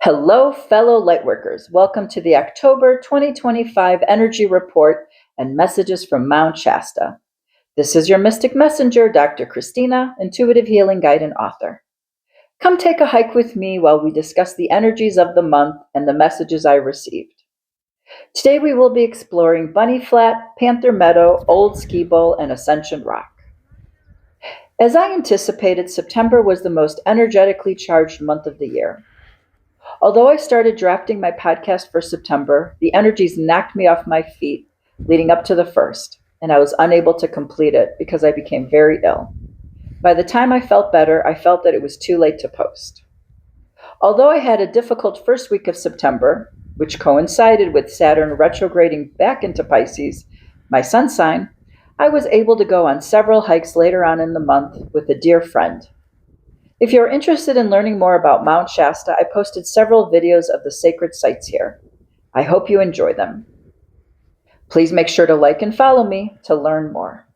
Hello, fellow lightworkers. Welcome to the October 2025 Energy Report and Messages from Mount Shasta. This is your Mystic Messenger, Dr. Christina, Intuitive Healing Guide and author. Come take a hike with me while we discuss the energies of the month and the messages I received. Today we will be exploring Bunny Flat, Panther Meadow, Old Ski Bowl, and Ascension Rock. As I anticipated, September was the most energetically charged month of the year. Although I started drafting my podcast for September, the energies knocked me off my feet leading up to the 1st, and I was unable to complete it because I became very ill. By the time I felt better, I felt that it was too late to post. Although I had a difficult first week of September, which coincided with Saturn retrograding back into Pisces, my sun sign, I was able to go on several hikes later on in the month with a dear friend. If you're interested in learning more about Mount Shasta, I posted several videos of the sacred sites here. I hope you enjoy them. Please make sure to like and follow me to learn more.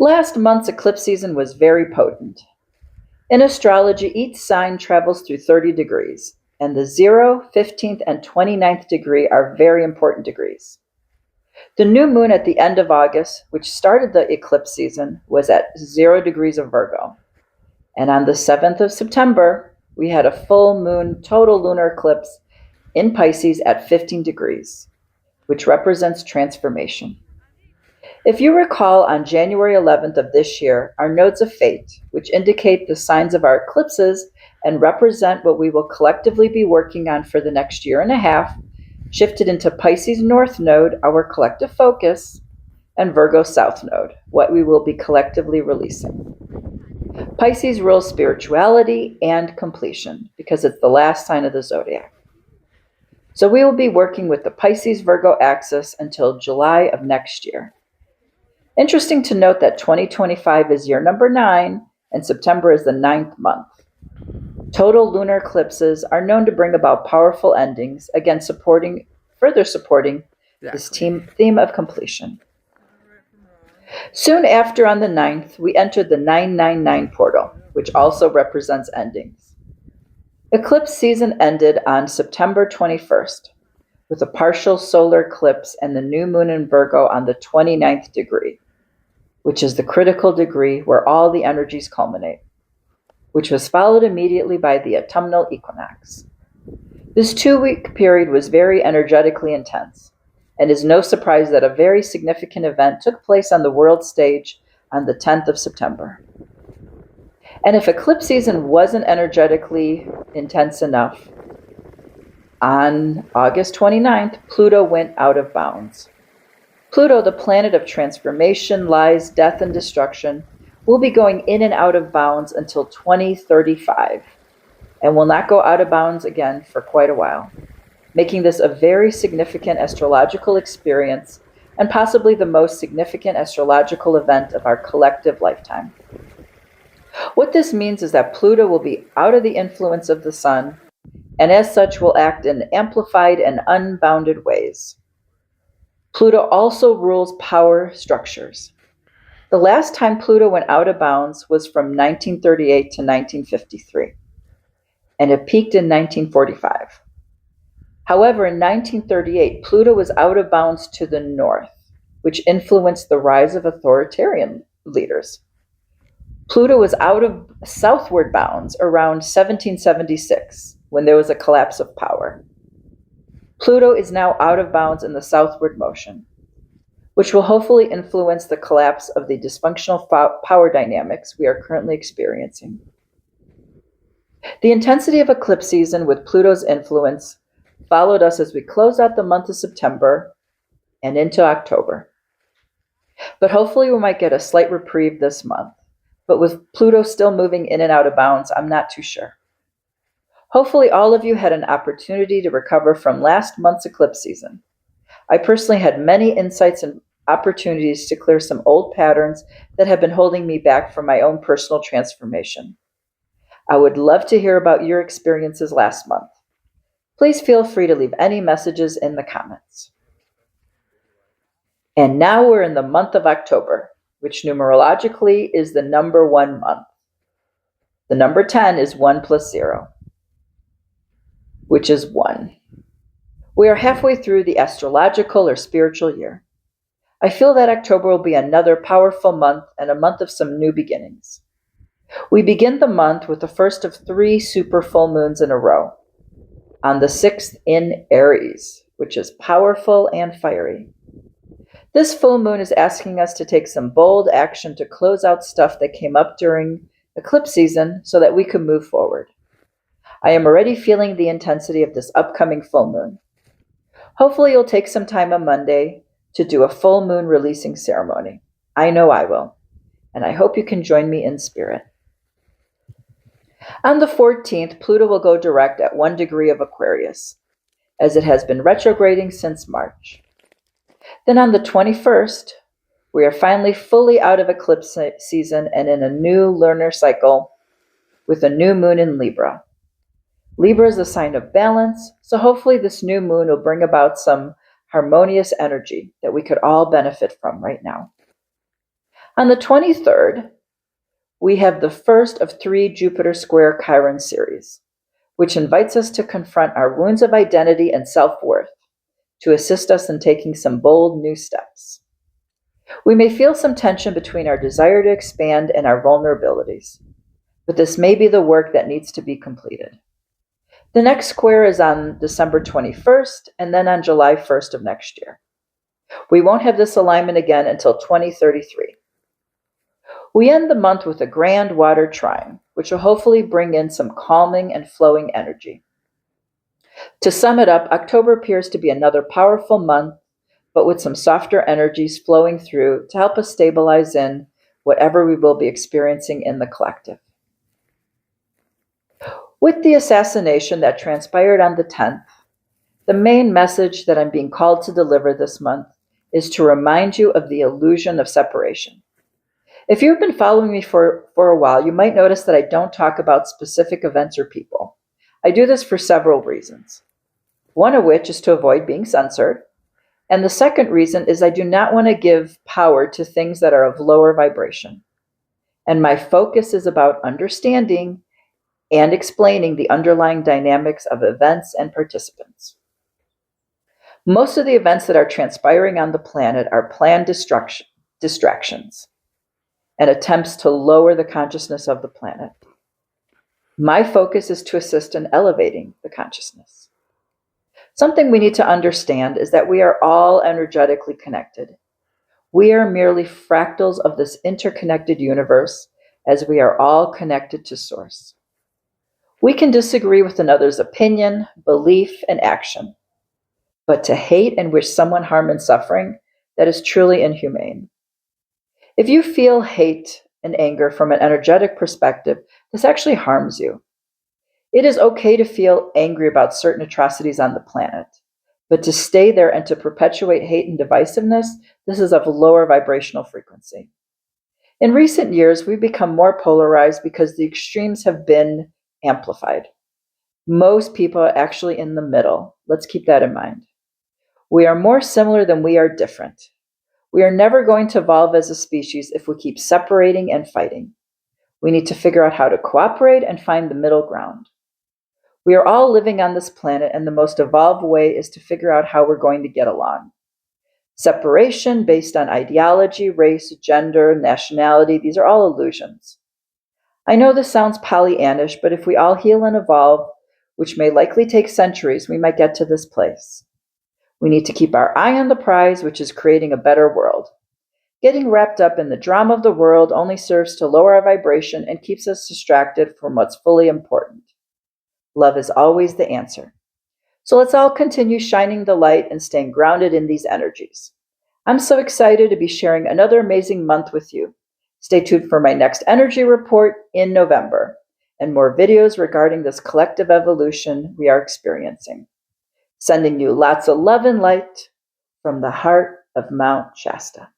Last month's eclipse season was very potent. In astrology, each sign travels through 30 degrees, and the 0, 15th, and 29th degree are very important degrees. The new moon at the end of August, which started the eclipse season, was at 0 degrees of Virgo. And on the 7th of September, we had a full moon total lunar eclipse in Pisces at 15 degrees, which represents transformation. If you recall, on January 11th of this year, our nodes of fate, which indicate the signs of our eclipses and represent what we will collectively be working on for the next year and a half, shifted into Pisces North Node, our collective focus, and Virgo South Node, what we will be collectively releasing. Pisces rules spirituality and completion because it's the last sign of the zodiac. So we will be working with the Pisces-Virgo axis until July of next year. Interesting to note that 2025 is year number 9 and September is the 9th month. Total lunar eclipses are known to bring about powerful endings, again further supporting this theme of completion. Soon after, on the 9th, we entered the 999 portal, which also represents endings. Eclipse season ended on September 21st, with a partial solar eclipse and the new moon in Virgo on the 29th degree, which is the critical degree where all the energies culminate, which was followed immediately by the autumnal equinox. This 2-week period was very energetically intense, and is no surprise that a very significant event took place on the world stage on the 10th of September. And if eclipse season wasn't energetically intense enough, on August 29th, Pluto went out of bounds. Pluto, the planet of transformation, lies, death, and destruction, will be going in and out of bounds until 2035, and will not go out of bounds again for quite a while, making this a very significant astrological experience and possibly the most significant astrological event of our collective lifetime. What this means is that Pluto will be out of the influence of the sun, and as such will act in amplified and unbounded ways. Pluto also rules power structures. The last time Pluto went out of bounds was from 1938 to 1953, and it peaked in 1945. However, in 1938, Pluto was out of bounds to the north, which influenced the rise of authoritarian leaders. Pluto was out of southward bounds around 1776, when there was a collapse of power. Pluto is now out of bounds in the southward motion, which will hopefully influence the collapse of the dysfunctional power dynamics we are currently experiencing. The intensity of eclipse season with Pluto's influence followed us as we closed out the month of September and into October. But hopefully we might get a slight reprieve this month. But with Pluto still moving in and out of bounds, I'm not too sure. Hopefully all of you had an opportunity to recover from last month's eclipse season. I personally had many insights and opportunities to clear some old patterns that have been holding me back from my own personal transformation. I would love to hear about your experiences last month. Please feel free to leave any messages in the comments. And now we're in the month of October, which numerologically is the number 1 month. The number 10 is 1 plus 0. which is 1. We are halfway through the astrological or spiritual year. I feel that October will be another powerful month and a month of some new beginnings. We begin the month with the first of 3 super full moons in a row. On the 6th in Aries, which is powerful and fiery. This full moon is asking us to take some bold action to close out stuff that came up during eclipse season so that we can move forward. I am already feeling the intensity of this upcoming full moon. Hopefully you'll take some time on Monday to do a full moon releasing ceremony. I know I will, and I hope you can join me in spirit. On the 14th, Pluto will go direct at 1 degree of Aquarius, as it has been retrograding since March. Then on the 21st, we are finally fully out of eclipse season and in a new lunar cycle with a new moon in Libra. Libra is a sign of balance, so hopefully this new moon will bring about some harmonious energy that we could all benefit from right now. On the 23rd, we have the first of 3 Jupiter square Chiron series, which invites us to confront our wounds of identity and self-worth to assist us in taking some bold new steps. We may feel some tension between our desire to expand and our vulnerabilities, but this may be the work that needs to be completed. The next square is on December 21st and then on July 1st of next year. We won't have this alignment again until 2033. We end the month with a grand water trine, which will hopefully bring in some calming and flowing energy. To sum it up, October appears to be another powerful month, but with some softer energies flowing through to help us stabilize in whatever we will be experiencing in the collective. With the assassination that transpired on the 10th, the main message that I'm being called to deliver this month is to remind you of the illusion of separation. If you've been following me for a while, you might notice that I don't talk about specific events or people. I do this for several reasons. One of which is to avoid being censored. And the second reason is I do not want to give power to things that are of lower vibration. And my focus is about understanding and explaining the underlying dynamics of events and participants. Most of the events that are transpiring on the planet are planned distractions and attempts to lower the consciousness of the planet. My focus is to assist in elevating the consciousness. Something we need to understand is that we are all energetically connected. We are merely fractals of this interconnected universe, as we are all connected to Source. We can disagree with another's opinion, belief, and action, but to hate and wish someone harm and suffering, that is truly inhumane. If you feel hate and anger from an energetic perspective, this actually harms you. It is okay to feel angry about certain atrocities on the planet, but to stay there and to perpetuate hate and divisiveness, this is of lower vibrational frequency. In recent years, we've become more polarized because the extremes have been amplified. Most people are actually in the middle. Let's keep that in mind. We are more similar than we are different. We are never going to evolve as a species if we keep separating and fighting. We need to figure out how to cooperate and find the middle ground. We are all living on this planet, and the most evolved way is to figure out how we're going to get along. Separation based on ideology, race, gender, nationality, these are all illusions. I know this sounds Pollyannish, but if we all heal and evolve, which may likely take centuries, we might get to this place. We need to keep our eye on the prize, which is creating a better world. Getting wrapped up in the drama of the world only serves to lower our vibration and keeps us distracted from what's fully important. Love is always the answer. So let's all continue shining the light and staying grounded in these energies. I'm so excited to be sharing another amazing month with you. Stay tuned for my next energy report in November and more videos regarding this collective evolution we are experiencing. Sending you lots of love and light from the heart of Mount Shasta.